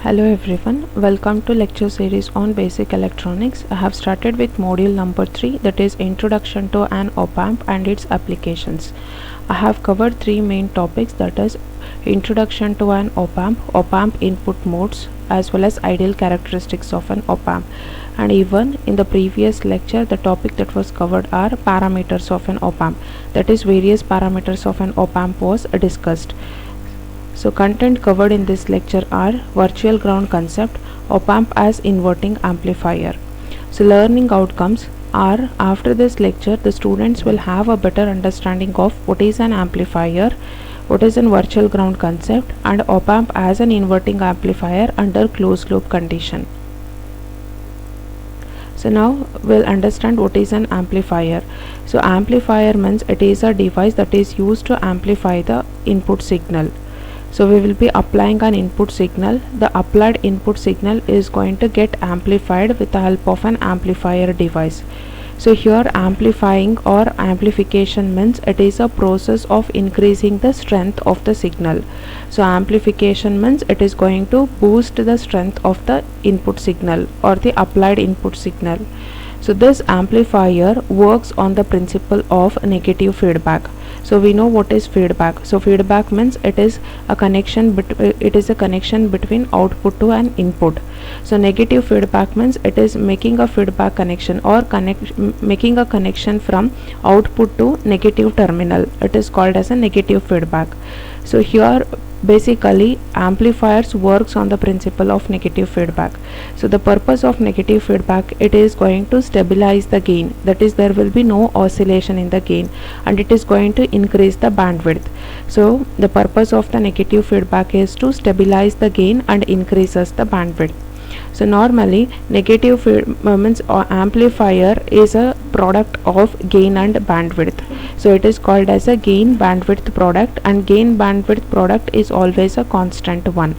Hello everyone, welcome to lecture series on basic electronics. I have started with module number 3, that is introduction to an op-amp and its applications. I have covered three main topics, that is introduction to an op-amp input modes, as well as ideal characteristics of an op-amp. And even in the previous lecture, the topic that was covered are parameters of an op-amp, that is various parameters of an op-amp was discussed. So content covered in this lecture are virtual ground concept, op-amp as inverting amplifier. So learning outcomes are, after this lecture the students will have a better understanding of what is an amplifier, what is a virtual ground concept, and op-amp as an inverting amplifier under closed loop condition. So now we'll understand what is an amplifier. So amplifier means it is a device that is used to amplify the input signal. So we will be applying an input signal. The applied input signal is going to get amplified with the help of an amplifier device. So here amplifying or amplification means it is a process of increasing the strength of the signal. So amplification means it is going to boost the strength of the input signal or the applied input signal. So this amplifier works on the principle of negative feedback. So we know what is feedback. So feedback means it is a connection between output to an input. So negative feedback means it is making a feedback connection or making a connection from output to negative terminal. It is called as a negative feedback. So here basically amplifiers works on the principle of negative feedback. So the purpose of negative feedback, it is going to stabilize the gain, that is there will be no oscillation in the gain, and it is going to increase the bandwidth. So the purpose of the negative feedback is to stabilize the gain and increases the bandwidth. So normally negative means amplifier is a product of gain and bandwidth. So it is called as a gain bandwidth product, and gain bandwidth product is always a constant one.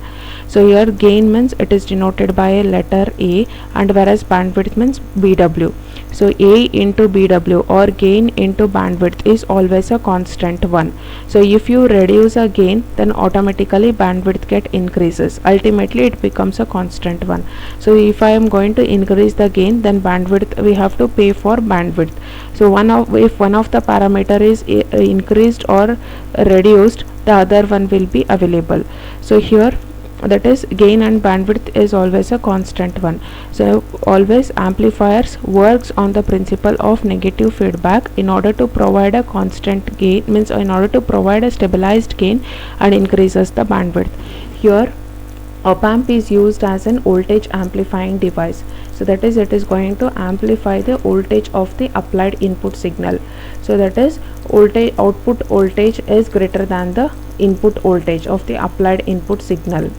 So here gain means it is denoted by a letter A, and whereas bandwidth means BW. So A into BW or gain into bandwidth is always a constant one. So if you reduce a gain, then automatically bandwidth get increases. Ultimately it becomes a constant one. So if I am going to increase the gain, then bandwidth we have to pay for bandwidth. So if one of the parameter is increased or reduced, the other one will be available. So here that is gain and bandwidth is always a constant one. So always amplifiers works on the principle of negative feedback in order to provide a constant gain, means in order to provide a stabilized gain and increases the bandwidth. Here op-amp is used as an voltage amplifying device. So that is it is going to amplify the voltage of the applied input signal. So that is voltage, output voltage is greater than the input voltage of the applied input signal.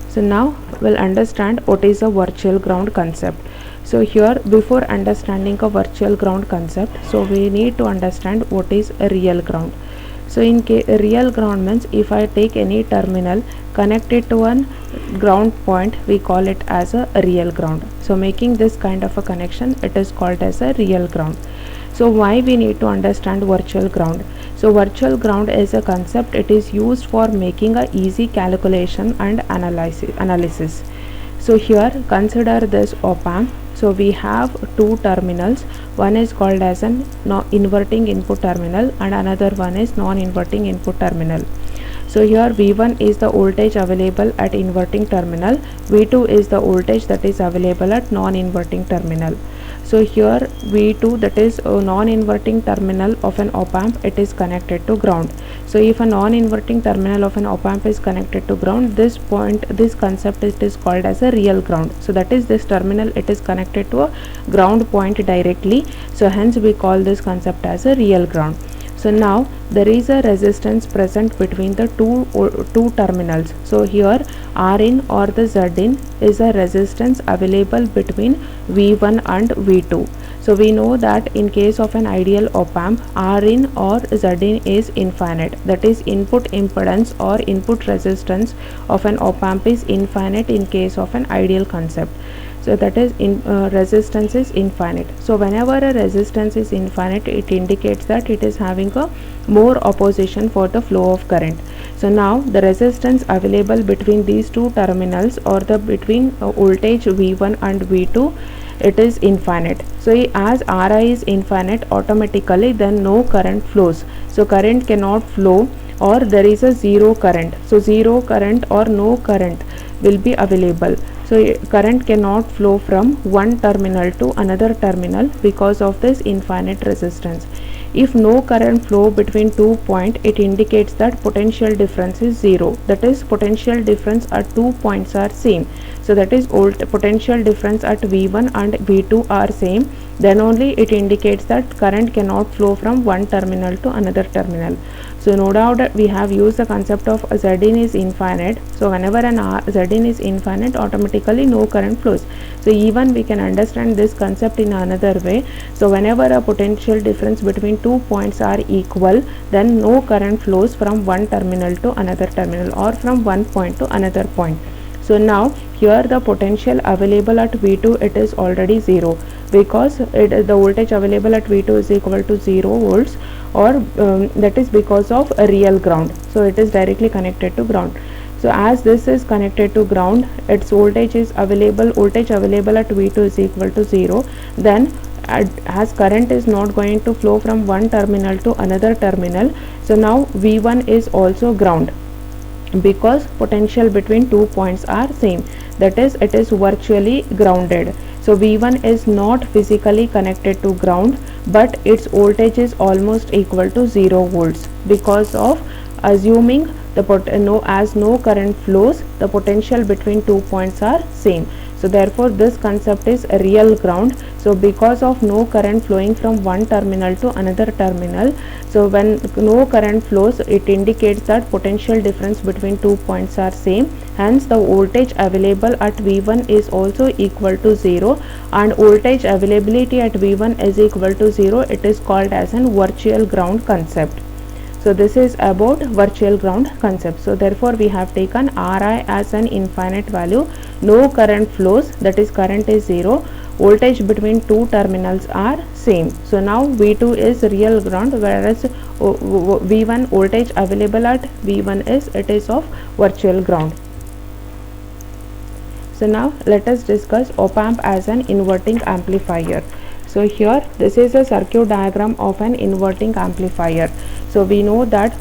So now we'll understand what is a virtual ground concept. So here before understanding a virtual ground concept, so we need to understand what is a real ground. So in real ground means if I take any terminal, connect it to one ground point, we call it as a real ground. So making this kind of a connection, it is called as a real ground. So why we need to understand virtual ground? So virtual ground is a concept, it is used for making a easy calculation and analysis. So here consider this op-amp. So we have two terminals, one is called as an inverting input terminal and another one is non-inverting input terminal. So here V1 is the voltage available at inverting terminal, V2 is the voltage that is available at non-inverting terminal. So here V2, that is a non-inverting terminal of an op-amp, it is connected to ground. So if a non-inverting terminal of an op-amp is connected to ground, this concept it is called as a real ground. So that is this terminal, it is connected to a ground point directly. So hence we call this concept as a real ground. So now there is a resistance present between the two terminals. So here Rin or the Zin is a resistance available between V1 and V2. So we know that in case of an ideal op-amp, Rin or Zin is infinite, that is input impedance or input resistance of an op-amp is infinite in case of an ideal concept. So that is resistance is infinite. So whenever a resistance is infinite, it indicates that it is having a more opposition for the flow of current. So now the resistance available between these two terminals, or the between voltage V1 and V2, it is infinite. So as Ri is infinite, automatically then no current flows. So current cannot flow, or there is a zero current. So zero current or no current will be available. So current cannot flow from one terminal to another terminal because of this infinite resistance. If no current flow between 2 points, it indicates that potential difference is zero. That is, potential difference at 2 points are same. So that is, potential difference at V1 and V2 are same. Then only it indicates that current cannot flow from one terminal to another terminal. So no doubt we have used the concept of Zin is infinite. So whenever an Zin is infinite, automatically no current flows. So even we can understand this concept in another way. So whenever a potential difference between 2 points are equal, then no current flows from one terminal to another terminal, or from one point to another point. So now here the potential available at V2, it is already 0, because the voltage available at V2 is equal to 0 volts, or that is because of a real ground. So it is directly connected to ground. So as this is connected to ground, its voltage available at V2 is equal to 0. Then as current is not going to flow from one terminal to another terminal, so now V1 is also ground, because potential between 2 points are same. That is, it is virtually grounded. So V1 is not physically connected to ground, but its voltage is almost equal to 0 volts, because of assuming as no current flows, the potential between 2 points are same. So therefore this concept is a real ground. So because of no current flowing from one terminal to another terminal, so when no current flows, it indicates that potential difference between 2 points are same. Hence the voltage available at V1 is also equal to 0, and voltage availability at V1 is equal to 0. It is called as an virtual ground concept. So this is about virtual ground concept. So therefore we have taken Ri as an infinite value, no current flows, that is current is 0, voltage between two terminals are same. So now V2 is real ground, whereas V1 voltage available at V1 is of virtual ground. So now let us discuss op-amp as an inverting amplifier. So here this is a circuit diagram of an inverting amplifier. So we know that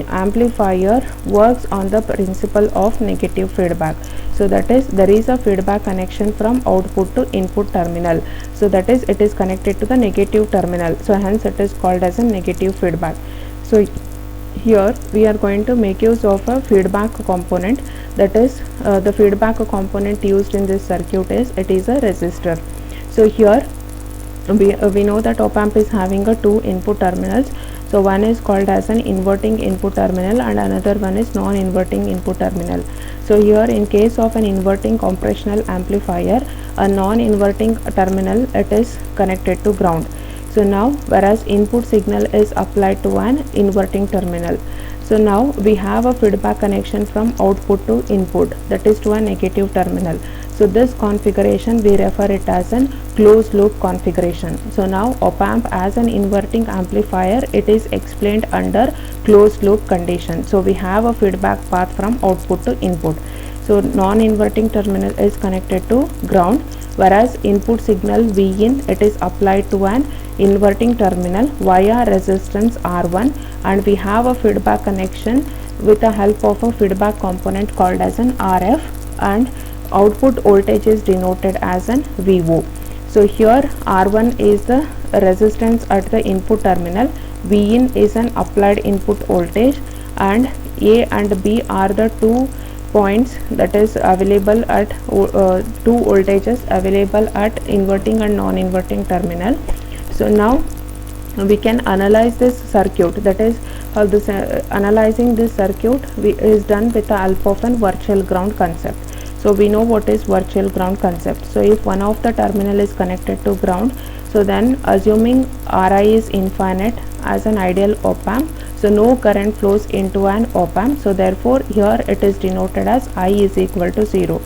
amplifier works on the principle of negative feedback. So that is, there is a feedback connection from output to input terminal. So that is, it is connected to the negative terminal. So hence it is called as a negative feedback. So here we are going to make use of a feedback component. That is, the feedback component used in this circuit is a resistor. So here we know that op-amp is having a two input terminals. So one is called as an inverting input terminal, and another one is non-inverting input terminal. So here in case of an inverting operational amplifier, a non-inverting terminal, it is connected to ground. So now whereas input signal is applied to an inverting terminal. So now we have a feedback connection from output to input, that is to a negative terminal. So this configuration we refer it as an closed loop configuration. So now op-amp as an inverting amplifier, it is explained under closed loop condition. So we have a feedback path from output to input. So non-inverting terminal is connected to ground, whereas input signal Vin, it is applied to an inverting terminal via resistance R1, and we have a feedback connection with the help of a feedback component called as an RF, and output voltage is denoted as an VO. So here R1 is the resistance at the input terminal, Vin is an applied input voltage, and A and B are the 2 points that is available at two voltages available at inverting and non-inverting terminal. So now we can analyze this circuit, that is analyzing this circuit is done with the help of an virtual ground concept. So we know what is virtual ground concept. So if one of the terminal is connected to ground, so then assuming Ri is infinite as an ideal op-amp, so no current flows into an op-amp. So therefore here it is denoted as I is equal to 0.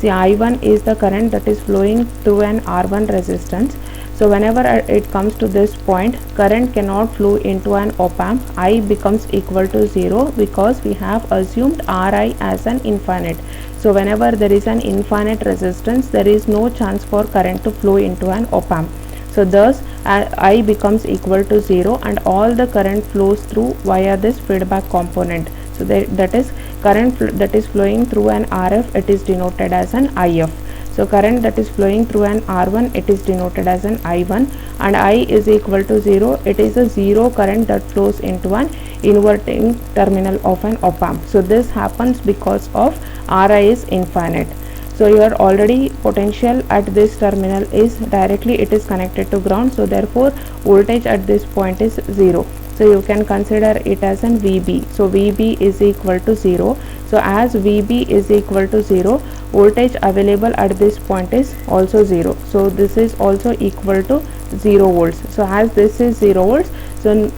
See, I1 is the current that is flowing through an R1 resistance. So whenever it comes to this point, current cannot flow into an op-amp. I becomes equal to 0 because we have assumed Ri as an infinite. So whenever there is an infinite resistance, there is no chance for current to flow into an op-amp. So thus I becomes equal to 0 and all the current flows through via this feedback component. So that is current that is flowing through an RF, it is denoted as an IF. So current that is flowing through an R1, it is denoted as an I1, and I is equal to 0. It is a 0 current that flows into an inverting terminal of an op-amp. So this happens because of Ri is infinite. So your already potential at this terminal is directly it is connected to ground. So therefore voltage at this point is 0. So you can consider it as an VB. So VB is equal to 0. So as VB is equal to 0, voltage available at this point is also 0. So this is also equal to 0 volts. So as this is 0 volts, so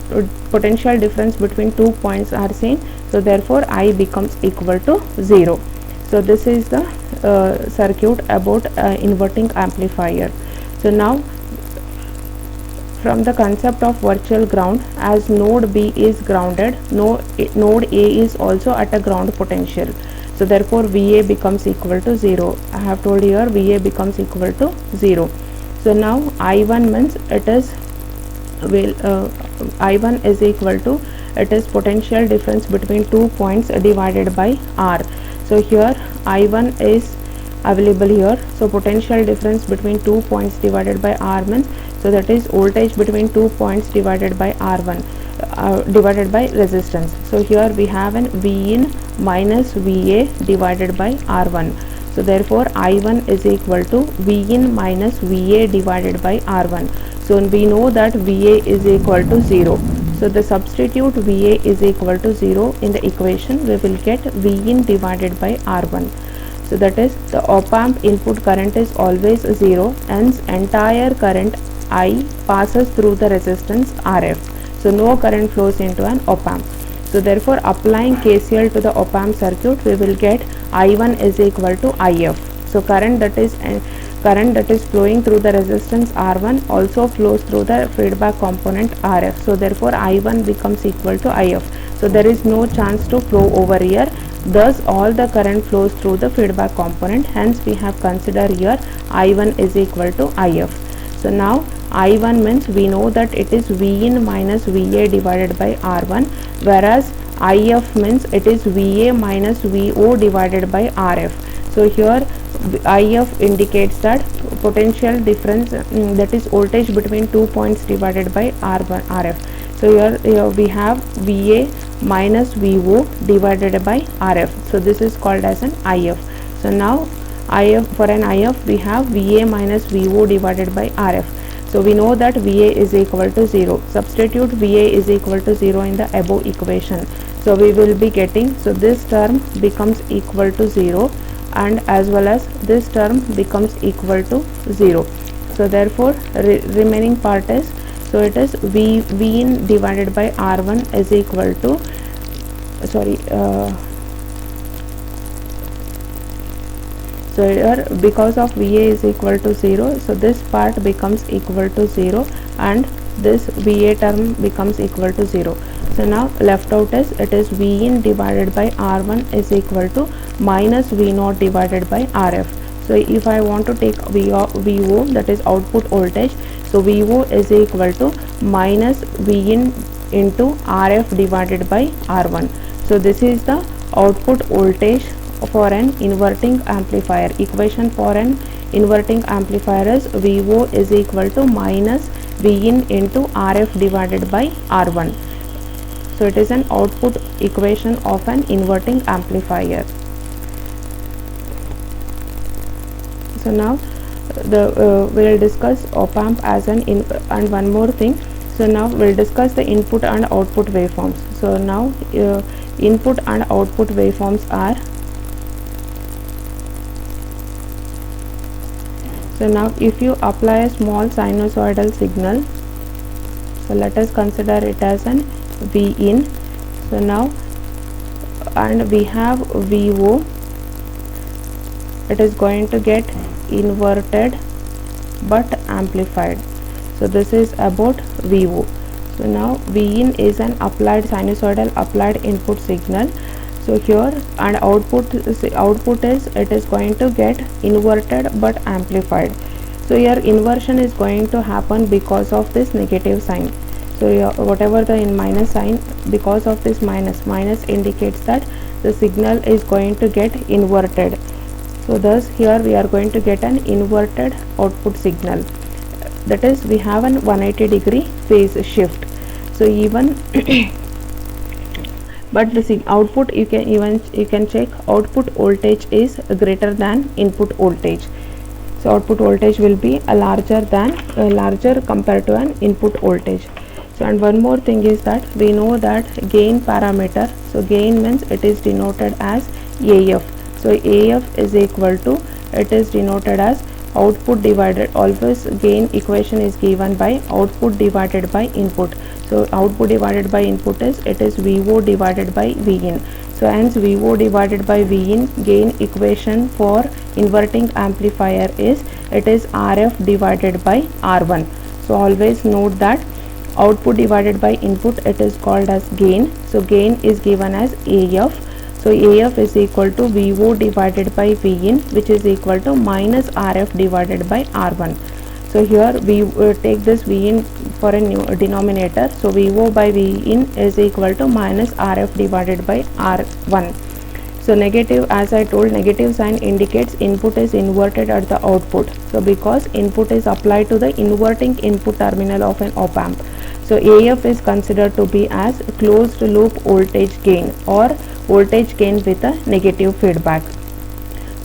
potential difference between 2 points are same. So therefore I becomes equal to 0. So this is the circuit about inverting amplifier. So now from the concept of virtual ground, as node B is grounded, node A is also at a ground potential. So therefore VA becomes equal to 0. I have told here VA becomes equal to 0. So now I1 means it is I1 is equal to, it is potential difference between 2 points divided by R. So here I1 is available here. So potential difference between 2 points divided by R means, so that is voltage between 2 points divided by R1 divided by resistance. So here we have an V in minus VA divided by R1. So therefore I1 is equal to V in minus VA divided by R1. So we know that VA is equal to 0. So the substitute VA is equal to 0 in the equation, we will get V in divided by R1. So that is the op-amp input current is always 0, hence entire current I passes through the resistance RF. So no current flows into an op-amp. So therefore applying KCL to the op-amp circuit, we will get I1 is equal to IF. So current that is flowing through the resistance R1 also flows through the feedback component RF. So therefore I1 becomes equal to IF. So there is no chance to flow over here. Thus all the current flows through the feedback component. Hence we have considered here I1 is equal to IF. So now I1 means we know that it is V in minus VA divided by R1, whereas IF means it is VA minus VO divided by RF. So here IF indicates that potential difference, that is voltage between 2 points divided by R1 RF. So here we have VA minus VO divided by RF. So this is called as an IF. So now IF, for an IF we have VA minus VO divided by RF. So we know that VA is equal to 0. Substitute VA is equal to 0 in the above equation. So we will be getting, so this term becomes equal to 0 and as well as this term becomes equal to 0. So therefore remaining part is, so it is V in divided by R1 is equal to, so here because of VA is equal to 0, so this part becomes equal to 0 and this VA term becomes equal to 0. So now left out is, it is V in divided by R1 is equal to minus V0 divided by RF. So if I want to take VO, that is output voltage, so VO is equal to minus V in into RF divided by R1. So this is the output voltage for an inverting amplifier. Equation for an inverting amplifier is VO is equal to minus V in into RF divided by R1. So it is an output equation of an inverting amplifier. So now we will discuss op-amp as an and one more thing. So now we will discuss the input and output waveforms. So now input and output waveforms are, so now if you apply a small sinusoidal signal, so let us consider it as an V in. So now and we have VO. it is going to get inverted but amplified. So this is about VO. So now Vin is an applied sinusoidal applied input signal. So here, and output is it is going to get inverted but amplified. So here inversion is going to happen because of this negative sign. So here, whatever the minus sign, because of this minus indicates that the signal is going to get inverted. So thus here we are going to get an inverted output signal, that is we have an 180-degree phase shift. So even but the output, you can check output voltage is greater than input voltage. So output voltage will be larger compared to an input voltage. So and one more thing is that we know that gain parameter, so gain means it is denoted as AF. So AF is equal to, it is denoted as output divided, always gain equation is given by output divided by input. So output divided by input is, it is VO divided by Vin. So hence VO divided by Vin, gain equation for inverting amplifier is, it is RF divided by R1. So always note that output divided by input, it is called as gain. So gain is given as AF. So AF is equal to VO divided by Vin, which is equal to minus RF divided by R1. So here we take this Vin for a new denominator. So VO by Vin is equal to minus RF divided by R1. So negative, as I told, negative sign indicates input is inverted at the output. So because input is applied to the inverting input terminal of an op amp. So AF is considered to be as closed loop voltage gain or voltage gain with a negative feedback.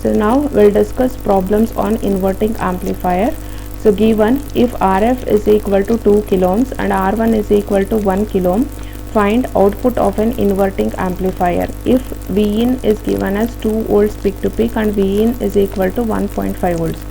So now we'll discuss problems on inverting amplifier. So given if RF is equal to 2 kilo ohms and R1 is equal to 1 kilo ohm, find output of an inverting amplifier. If Vin is given as 2 volts peak to peak and Vin is equal to 1.5 volts.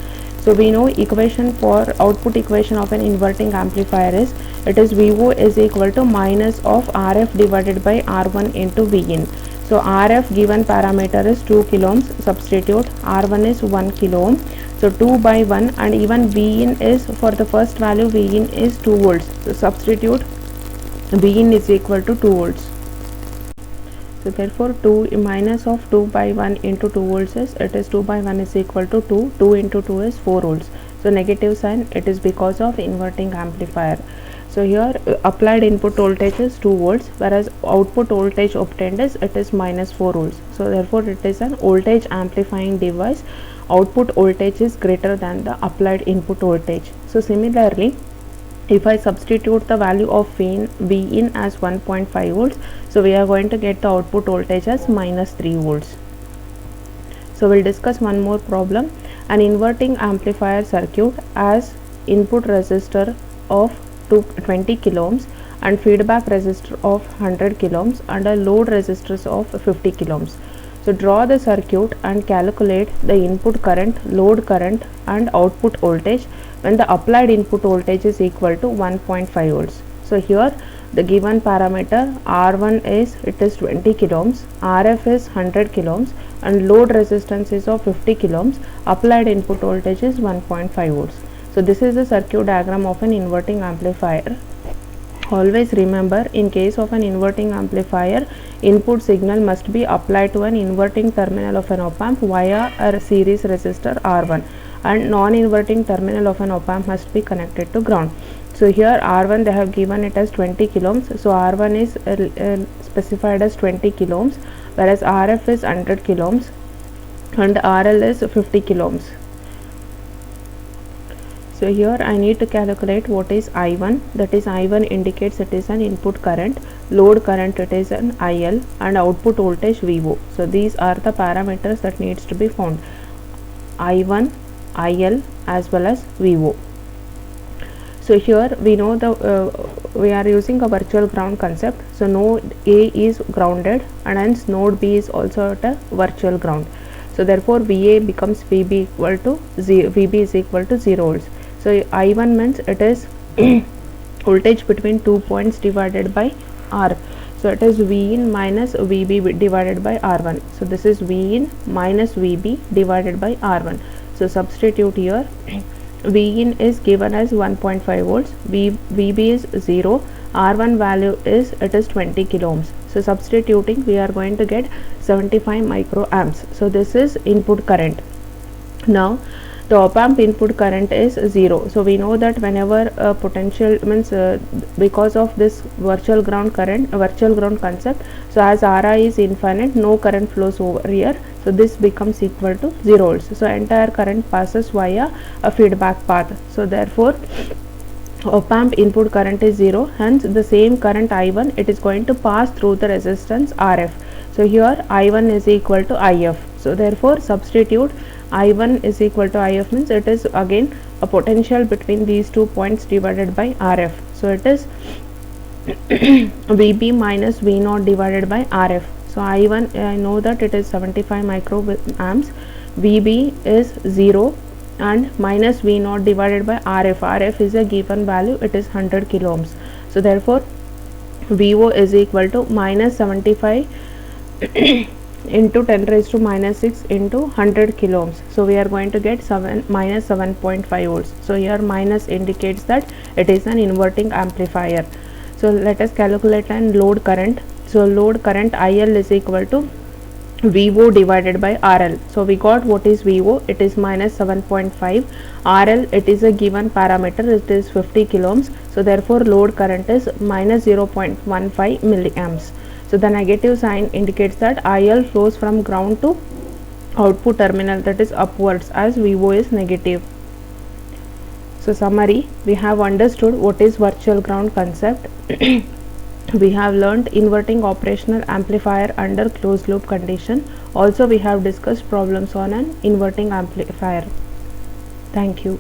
So we know equation for output equation of an inverting amplifier is, it is VO is equal to minus of RF divided by R1 into Vin. So RF given parameter is 2 kilo ohms, substitute R1 is 1 kilo ohm. So 2 by 1, and even Vin is, for the first value Vin is 2 volts. So substitute Vin is equal to 2 volts. So therefore 2 minus of 2 by 1 into 2 volts is, it is 2 by 1 is equal to 2. 2 into 2 is 4 volts. So negative sign, it is because of inverting amplifier. So here applied input voltage is 2 volts, whereas output voltage obtained is, it is minus 4 volts. So therefore it is an voltage amplifying device. Output voltage is greater than the applied input voltage. So similarly, if I substitute the value of Vin as 1.5 volts, so we are going to get the output voltage as minus 3 volts. So we'll discuss one more problem. An inverting amplifier circuit as input resistor of 20 kilo ohms and feedback resistor of 100 kilo ohms and a load resistors of 50 kilo ohms. So draw the circuit and calculate the input current, load current and output voltage when the applied input voltage is equal to 1.5 volts. So here the given parameter R1 is, it is 20 kilo ohms, RF is 100 kilo ohms and load resistance is of 50 kilo ohms, applied input voltage is 1.5 volts. So this is the circuit diagram of an inverting amplifier. Always remember, in case of an inverting amplifier, input signal must be applied to an inverting terminal of an op amp via a series resistor R1, and non-inverting terminal of an op amp must be connected to ground. So here R1 they have given it as 20 kilo ohms, so R1 is specified as 20 kilo ohms, whereas RF is 100 kilo ohms and RL is 50 kilo ohms. So here I need to calculate what is I1, that is I1 indicates it is an input current, load current it is an IL and output voltage VO. So these are the parameters that needs to be found, I1, IL as well as VO. So here we know we are using a virtual ground concept. So node A is grounded and hence node B is also at a virtual ground. So therefore VA becomes VB equal to 0, VB is equal to 0 volts. So I1 means it is voltage between 2 points divided by R. So it is V in minus VB divided by R1. So this is V in minus VB divided by R1. So substitute here. V in is given as 1.5 volts, VB is 0, R1 value is 20 kilo ohms. So substituting, we are going to get 75 microamps. So this is input current. Now the op-amp input current is 0. So we know that whenever potential means because of this virtual ground concept, so as Ri is infinite, no current flows over here. So this becomes equal to 0 volts. So entire current passes via a feedback path. So therefore op-amp input current is 0, hence the same current I1, it is going to pass through the resistance Rf. So here I1 is equal to If. So therefore substitute I1 is equal to If means it is again a potential between these 2 points divided by Rf. So it is Vb minus V0 divided by Rf. So I1, I know that it is 75 microamps, Vb is 0 and minus V0 divided by Rf. Rf is a given value, it is 100 kilo ohms. So therefore Vo is equal to minus 75 into 10 raised to minus 6 into 100 kilo ohms. So we are going to get minus 7.5 volts. So here minus indicates that it is an inverting amplifier. So let us calculate an load current. So load current IL is equal to VO divided by RL. So we got what is VO, it is minus 7.5, RL it is a given parameter, it is 50 kilo ohms. So therefore load current is minus 0.15 milliamps. So the negative sign indicates that IL flows from ground to output terminal, that is upwards, as VO is negative. So summary, we have understood what is virtual ground concept. We have learnt inverting operational amplifier under closed loop condition. Also we have discussed problems on an inverting amplifier. Thank you.